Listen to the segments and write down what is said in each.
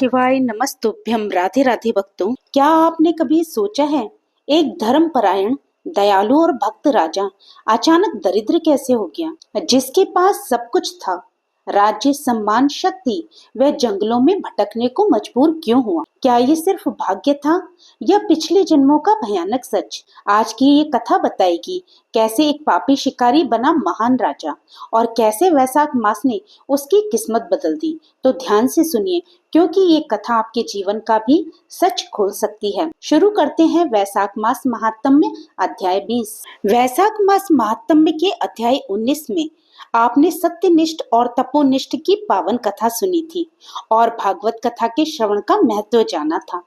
शिवाय नमस्तुभ्यम। राधे राधे भक्तों, क्या आपने कभी सोचा है एक धर्मपरायण दयालु और भक्त राजा अचानक दरिद्र कैसे हो गया, जिसके पास सब कुछ था, राज्य, सम्मान, शक्ति, वह जंगलों में भटकने को मजबूर क्यों हुआ? क्या ये सिर्फ भाग्य था या पिछले जन्मों का भयानक सच? आज की ये कथा बताएगी कैसे एक पापी शिकारी बना महान राजा और कैसे वैशाख मास ने उसकी किस्मत बदल दी। तो ध्यान से सुनिए, क्योंकि ये कथा आपके जीवन का भी सच खोल सकती है। शुरू करते हैं वैशाख मास महात्म्य अध्याय 20। वैशाख मास महात्म्य के अध्याय 19 में आपने सत्यनिष्ठ और तपोनिष्ठ की पावन कथा सुनी थी और भागवत कथा के श्रवण का महत्व जाना था।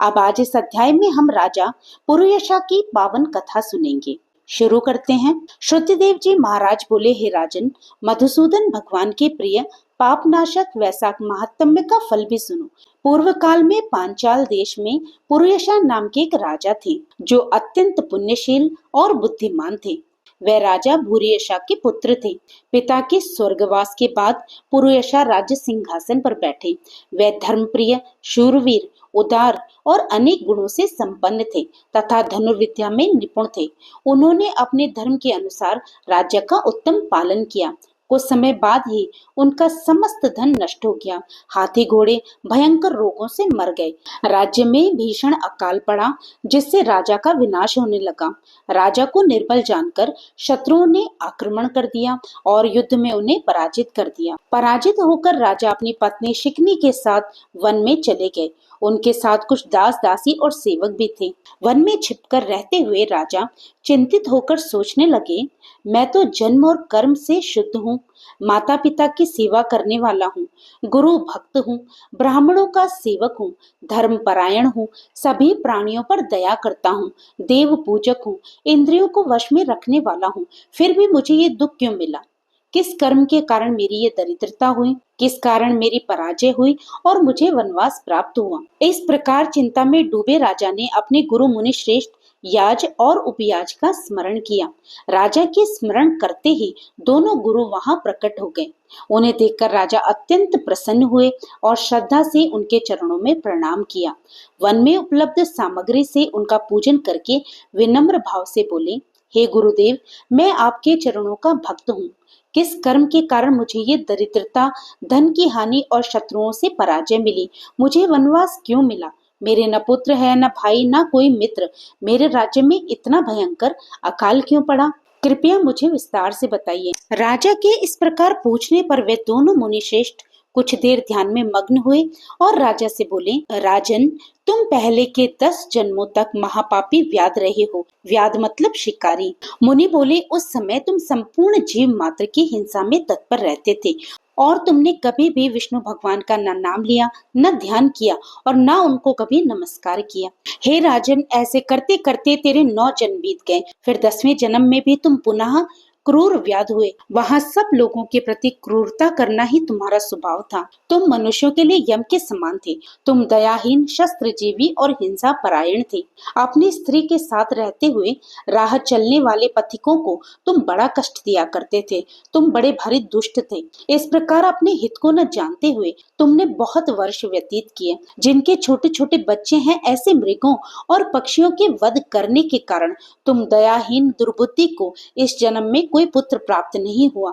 अब आज इस अध्याय में हम राजा पुरुयशा की पावन कथा सुनेंगे। शुरू करते हैं। श्रुतिदेव जी महाराज बोले, हे राजन, मधुसूदन भगवान के प्रिय पापनाशक वैशाख महात्म्य का फल भी सुनो। पूर्व काल में पांचाल देश में पुरुयशा नाम के एक राजा थे जो अत्यंत पुण्यशील और बुद्धिमान थे। वह राजा भूरियशा के पुत्र थे। पिता के स्वर्गवास के बाद पुरुयशा राज्य सिंहासन पर बैठे। वह धर्मप्रिय, शूरवीर, उदार और अनेक गुणों से संपन्न थे तथा धनुर्विद्या में निपुण थे। उन्होंने अपने धर्म के अनुसार राज्य का उत्तम पालन किया। कुछ समय बाद ही उनका समस्त धन नष्ट हो गया। हाथी घोड़े भयंकर रोगों से मर गए। राज्य में भीषण अकाल पड़ा, जिससे राजा का विनाश होने लगा। राजा को निर्बल जानकर शत्रुओं ने आक्रमण कर दिया और युद्ध में उन्हें पराजित कर दिया। पराजित होकर राजा अपनी पत्नी शिकनी के साथ वन में चले गए। उनके साथ कुछ दास दासी और सेवक भी थे। वन में छिपकर रहते हुए राजा चिंतित होकर सोचने लगे, मैं तो जन्म और कर्म से शुद्ध हूँ, माता पिता की सेवा करने वाला हूँ, गुरु भक्त हूँ, ब्राह्मणों का सेवक हूँ, धर्म परायण हूँ, सभी प्राणियों पर दया करता हूँ, देव पूजक हूँ, इंद्रियों को वश में रखने वाला हूँ, फिर भी मुझे ये दुख क्यों मिला? किस कर्म के कारण मेरी ये दरिद्रता हुई? किस कारण मेरी पराजय हुई और मुझे वनवास प्राप्त हुआ? इस प्रकार चिंता में डूबे राजा ने अपने गुरु मुनि श्रेष्ठ याज और उपयाज का स्मरण किया। राजा के स्मरण करते ही दोनों गुरु वहां प्रकट हो गए। उन्हें देखकर राजा अत्यंत प्रसन्न हुए और श्रद्धा से उनके चरणों में प्रणाम किया। वन में उपलब्ध सामग्री से उनका पूजन करके विनम्र भाव से बोले, हे गुरुदेव, मैं आपके चरणों का भक्त हूँ। किस कर्म के कारण मुझे ये दरिद्रता, धन की हानि और शत्रुओं से पराजय मिली? मुझे वनवास क्यों मिला? मेरे न पुत्र है, न भाई, न कोई मित्र। मेरे राज्य में इतना भयंकर अकाल क्यों पड़ा? कृपया मुझे विस्तार से बताइए। राजा के इस प्रकार पूछने पर वे दोनों मुनि श्रेष्ठ कुछ देर ध्यान में मग्न हुए और राजा से बोले, राजन, तुम पहले के 10 जन्मों तक महापापी व्याध रहे हो। व्याध मतलब शिकारी। मुनि बोले, उस समय तुम संपूर्ण जीव मात्र की हिंसा में तत्पर रहते थे और तुमने कभी भी विष्णु भगवान का न नाम लिया, न ध्यान किया और न उनको कभी नमस्कार किया। हे राजन, ऐसे करते करते तेरे 9 जन्म बीत गए। फिर 10वें जन्म में भी तुम पुनः क्रूर व्याध हुए। वहां सब लोगों के प्रति क्रूरता करना ही तुम्हारा स्वभाव था। तुम मनुष्यों के लिए यम के समान थे। तुम दयाहीन, शस्त्रजीवी और हिंसा परायण थे। अपनी स्त्री के साथ रहते हुए राह चलने वाले पथिकों को तुम बड़ा कष्ट दिया करते थे। तुम बड़े भारी दुष्ट थे। इस प्रकार अपने हित को न जानते हुए तुमने बहुत वर्ष व्यतीत किए। जिनके छोटे छोटे बच्चे हैं, ऐसे मृगों और पक्षियों के वध करने के कारण तुम दयाहीन दुर्बुद्धि को इस जन्म में कोई पुत्र प्राप्त नहीं हुआ।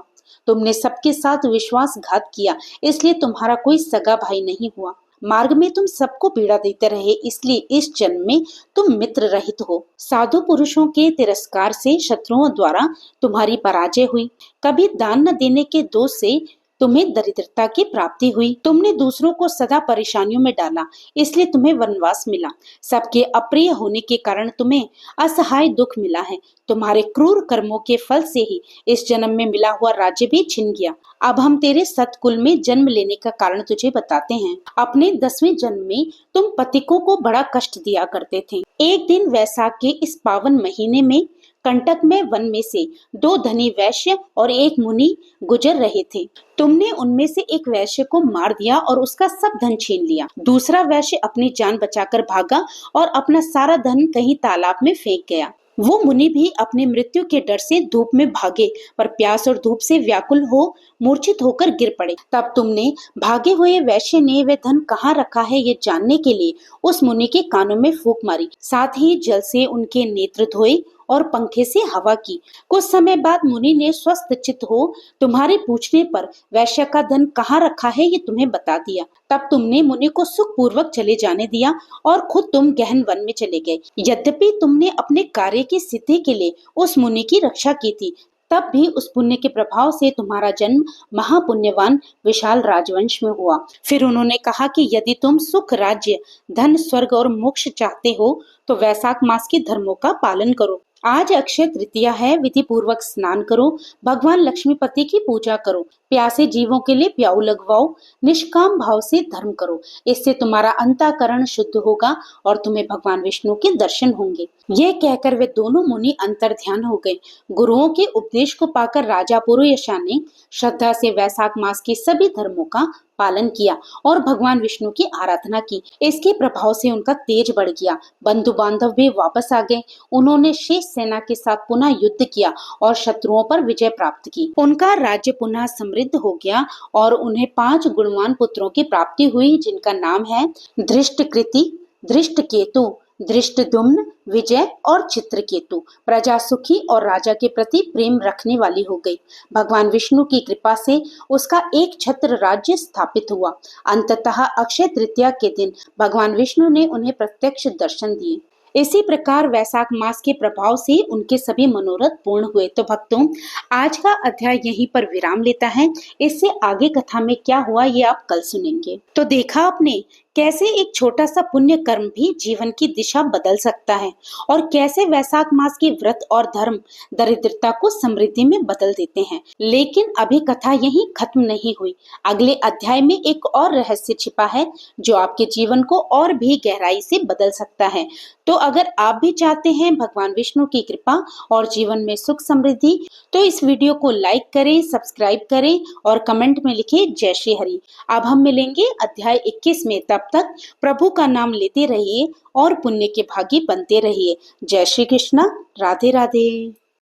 तुमने सबके साथ विश्वासघात किया, इसलिए तुम्हारा कोई सगा भाई नहीं हुआ। मार्ग में तुम सबको पीड़ा देते रहे, इसलिए इस जन्म में तुम मित्र रहित हो। साधु पुरुषों के तिरस्कार से शत्रुओं द्वारा तुम्हारी पराजय हुई। कभी दान न देने के दोष से तुम्हें दरिद्रता की प्राप्ति हुई। तुमने दूसरों को सदा परेशानियों में डाला, इसलिए तुम्हें वनवास मिला। सबके अप्रिय होने के कारण तुम्हें असहाय दुख मिला है। तुम्हारे क्रूर कर्मों के फल से ही इस जन्म में मिला हुआ राज्य भी छिन गया। अब हम तेरे सतकुल में जन्म लेने का कारण तुझे बताते हैं। अपने 10वें जन्म में तुम पथिकों को बड़ा कष्ट दिया करते थे। एक दिन वैशाख के इस पावन महीने में कंटक में वन में से 2 धनी वैश्य और एक मुनि गुजर रहे थे। तुमने उनमें से एक वैश्य को मार दिया और उसका सब धन छीन लिया। दूसरा वैश्य अपनी जान बचाकर भागा और अपना सारा धन कहीं तालाब में फेंक गया। वो मुनि भी अपने मृत्यु के डर से धूप में भागे, पर प्यास और धूप से व्याकुल हो मूर्छित होकर गिर पड़े। तब तुमने भागे हुए वैश्य ने वह धन कहाँ रखा है ये जानने के लिए उस मुनि के कानों में फूंक मारी, साथ ही जल से उनके नेत्र धोए और पंखे से हवा की। कुछ समय बाद मुनि ने स्वस्थ चित्त हो तुम्हारे पूछने पर वैश्य का धन कहाँ रखा है ये तुम्हें बता दिया। तब तुमने मुनि को सुख पूर्वक चले जाने दिया और खुद तुम गहन वन में चले गए। यद्यपि तुमने अपने कार्य की सिद्धि के लिए उस मुनि की रक्षा की थी, तब भी उस पुण्य के प्रभाव से तुम्हारा जन्म महापुण्यवान विशाल राजवंश में हुआ। फिर उन्होंने कहा कि यदि तुम सुख, राज्य, धन, स्वर्ग और मोक्ष चाहते हो तो वैशाख मास के धर्मों का पालन करो। आज अक्षय तृतीया है, विधि पूर्वक स्नान करो, भगवान लक्ष्मीपति की पूजा करो, प्यासे जीवों के लिए प्याऊ लगवाओ, निष्काम भाव से धर्म करो। इससे तुम्हारा अंतःकरण शुद्ध होगा और तुम्हें भगवान विष्णु के दर्शन होंगे। यह कहकर वे दोनों मुनि अंतर ध्यान हो गए। गुरुओं के उपदेश को पाकर राजा पुरुयशा ने श्रद्धा से वैशाख मास के सभी धर्मों का पालन किया और भगवान विष्णु की आराधना की। इसके प्रभाव से उनका तेज बढ़ गया। बंधु बांधव भी वापस आ गए। उन्होंने शेष सेना के साथ पुनः युद्ध किया और शत्रुओं पर विजय प्राप्त की। उनका राज्य पुनः समृद्ध हो गया और उन्हें 5 गुणवान पुत्रों की प्राप्ति हुई, जिनका नाम है धृष्टकृति, धृष्टकेतु, धृष्टद्युम्न, विजय और चित्रकेतु। प्रजा सुखी और राजा के प्रति प्रेम रखने वाली हो गई। भगवान विष्णु की कृपा से उसका एक छत्र राज्य स्थापित हुआ। अंततः अक्षय तृतीया के दिन भगवान विष्णु ने उन्हें प्रत्यक्ष दर्शन दिए। इसी प्रकार वैशाख मास के प्रभाव से उनके सभी मनोरथ पूर्ण हुए। तो भक्तों, आज का अध्याय यहीं पर विराम लेता है। इससे आगे कथा में क्या हुआ ये आप कल सुनेंगे। तो देखा आपने कैसे एक छोटा सा पुण्य कर्म भी जीवन की दिशा बदल सकता है और कैसे वैशाख मास के व्रत और धर्म दरिद्रता को समृद्धि में बदल देते हैं। लेकिन अभी कथा यहीं खत्म नहीं हुई। अगले अध्याय में एक और रहस्य छिपा है जो आपके जीवन को और भी गहराई से बदल सकता है। तो अगर आप भी चाहते हैं भगवान विष्णु की कृपा और जीवन में सुख समृद्धि, तो इस वीडियो को लाइक करें, सब्सक्राइब करें और कमेंट में लिखें जय श्री हरि। अब हम मिलेंगे अध्याय 21 में। तब तक प्रभु का नाम लेते रहिए और पुण्य के भागी बनते रहिए। जय श्री कृष्णा, राधे राधे।